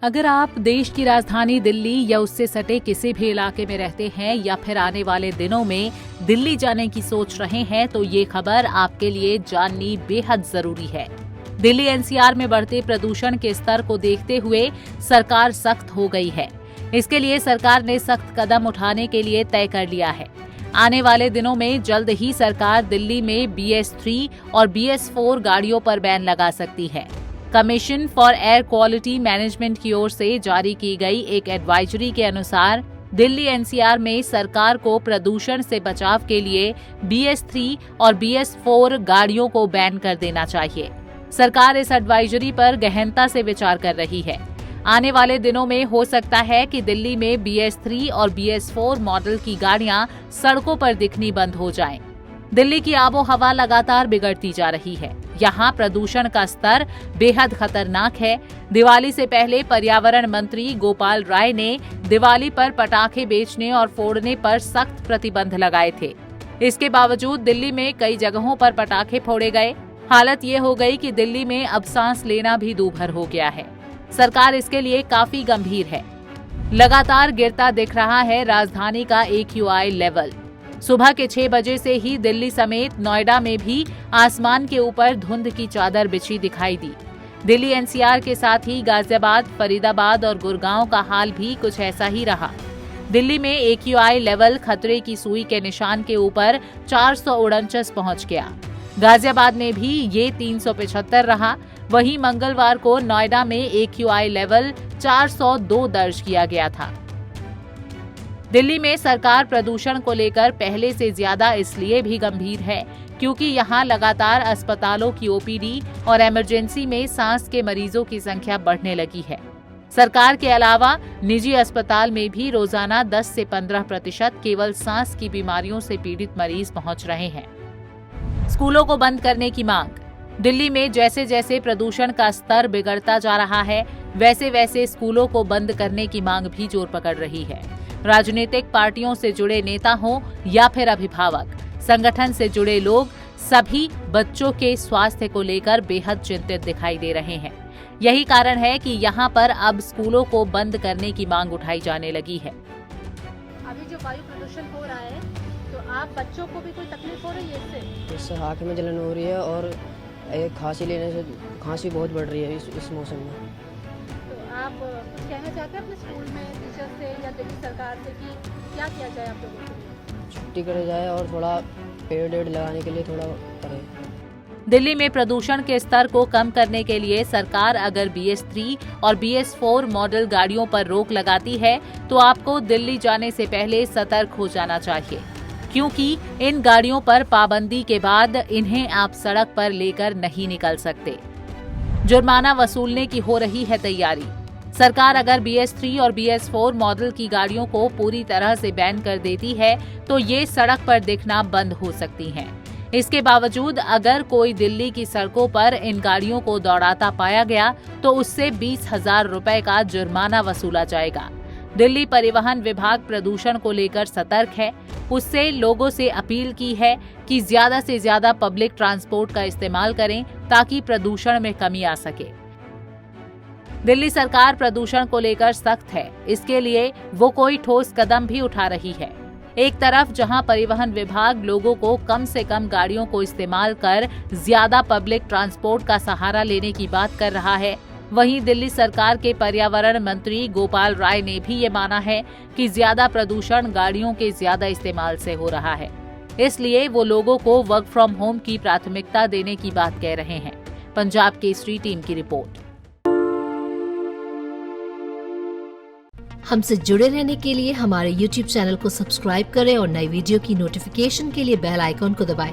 अगर आप देश की राजधानी दिल्ली या उससे सटे किसी भी इलाके में रहते हैं या फिर आने वाले दिनों में दिल्ली जाने की सोच रहे हैं तो ये खबर आपके लिए जाननी बेहद जरूरी है। दिल्ली एनसीआर में बढ़ते प्रदूषण के स्तर को देखते हुए सरकार सख्त हो गई है। इसके लिए सरकार ने सख्त कदम उठाने के लिए तय कर लिया है। आने वाले दिनों में जल्द ही सरकार दिल्ली में BS3 और BS4 गाड़ियों पर बैन लगा सकती है। Commission for air quality management की ओर से जारी की गई एक एडवाइजरी के अनुसार दिल्ली एनसीआर में सरकार को प्रदूषण से बचाव के लिए BS3 और BS4 गाड़ियों को बैन कर देना चाहिए। सरकार इस एडवाइजरी पर गहनता से विचार कर रही है। आने वाले दिनों में हो सकता है कि दिल्ली में BS3 और BS4 मॉडल की गाड़ियां सड़कों पर दिखनी बंद हो जाएं। दिल्ली की आबोहवा लगातार बिगड़ती जा रही है। यहाँ प्रदूषण का स्तर बेहद खतरनाक है। दिवाली से पहले पर्यावरण मंत्री गोपाल राय ने दिवाली पर पटाखे बेचने और फोड़ने पर सख्त प्रतिबंध लगाए थे। इसके बावजूद दिल्ली में कई जगहों पर पटाखे फोड़े गए। हालत ये हो गई कि दिल्ली में अब सांस लेना भी दूभर हो गया है। सरकार इसके लिए काफी गंभीर है। लगातार गिरता दिख रहा है राजधानी का AQI लेवल। सुबह के 6 बजे से ही दिल्ली समेत नोएडा में भी आसमान के ऊपर धुंध की चादर बिछी दिखाई दी। दिल्ली एनसीआर के साथ ही गाजियाबाद, फरीदाबाद और गुड़गांव का हाल भी कुछ ऐसा ही रहा। दिल्ली में AQI लेवल खतरे की सुई के निशान के ऊपर 449 पहुंच गया। गाजियाबाद में भी ये 375 रहा। वहीं मंगलवार को नोएडा में AQI लेवल 402 दर्ज किया गया था। दिल्ली में सरकार प्रदूषण को लेकर पहले से ज्यादा इसलिए भी गंभीर है क्योंकि यहां लगातार अस्पतालों की OPD और इमरजेंसी में सांस के मरीजों की संख्या बढ़ने लगी है। सरकार के अलावा निजी अस्पताल में भी रोजाना 10 से 15% केवल सांस की बीमारियों से पीड़ित मरीज पहुंच रहे हैं। स्कूलों को बंद करने की मांग। दिल्ली में जैसे जैसे प्रदूषण का स्तर बिगड़ता जा रहा है वैसे वैसे स्कूलों को बंद करने की मांग भी जोर पकड़ रही है। राजनीतिक पार्टियों से जुड़े नेता हों या फिर अभिभावक, संगठन से जुड़े लोग सभी बच्चों के स्वास्थ्य को लेकर बेहद चिंतित दिखाई दे रहे हैं। यही कारण है कि यहाँ पर अब स्कूलों को बंद करने की मांग उठाई जाने लगी है। अभी जो वायु प्रदूषण हो रहा है तो आप बच्चों को भी कोई तकलीफ हो रही है इससे आँख में जलन हो रही है और खांसी लेने से खांसी बहुत बढ़ रही है इस मौसम में। तो आप कुछ कहना चाहते हैं अपने स्कूल में टीचर से या दिल्ली सरकार से कि क्या किया जाए आप लोगों के लिए? छुट्टी करे जाए और थोड़ा पेड़ लगाने के लिए थोड़ा करें। दिल्ली में प्रदूषण के स्तर को कम करने के लिए सरकार अगर BS3 और BS4 मॉडल गाड़ियों पर रोक लगाती है तो आपको दिल्ली जाने से पहले सतर्क हो जाना चाहिए, क्योंकि इन गाड़ियों पर पाबंदी के बाद इन्हें आप सड़क पर लेकर नहीं निकल सकते। जुर्माना वसूलने की हो रही है तैयारी। सरकार अगर BS3 और BS4 मॉडल की गाड़ियों को पूरी तरह से बैन कर देती है तो ये सड़क पर दिखना बंद हो सकती हैं। इसके बावजूद अगर कोई दिल्ली की सड़कों पर इन गाड़ियों को दौड़ाता पाया गया तो उससे 20,000 रुपए का जुर्माना वसूला जाएगा। दिल्ली परिवहन विभाग प्रदूषण को लेकर सतर्क है। उससे लोगों से अपील की है कि ज्यादा से ज्यादा पब्लिक ट्रांसपोर्ट का इस्तेमाल करें ताकि प्रदूषण में कमी आ सके। दिल्ली सरकार प्रदूषण को लेकर सख्त है, इसके लिए वो कोई ठोस कदम भी उठा रही है। एक तरफ जहां परिवहन विभाग लोगों को कम से कम गाड़ियों को इस्तेमाल कर ज्यादा पब्लिक ट्रांसपोर्ट का सहारा लेने की बात कर रहा है, वहीं दिल्ली सरकार के पर्यावरण मंत्री गोपाल राय ने भी ये माना है कि ज्यादा प्रदूषण गाड़ियों के ज्यादा इस्तेमाल से हो रहा है। इसलिए वो लोगों को वर्क फ्रॉम होम की प्राथमिकता देने की बात कह रहे हैं। पंजाब केसरी टीम की रिपोर्ट। हमसे जुड़े रहने के लिए हमारे YouTube चैनल को सब्सक्राइब करें और नई वीडियो की नोटिफिकेशन के लिए बेल आइकॉन को दबाएं।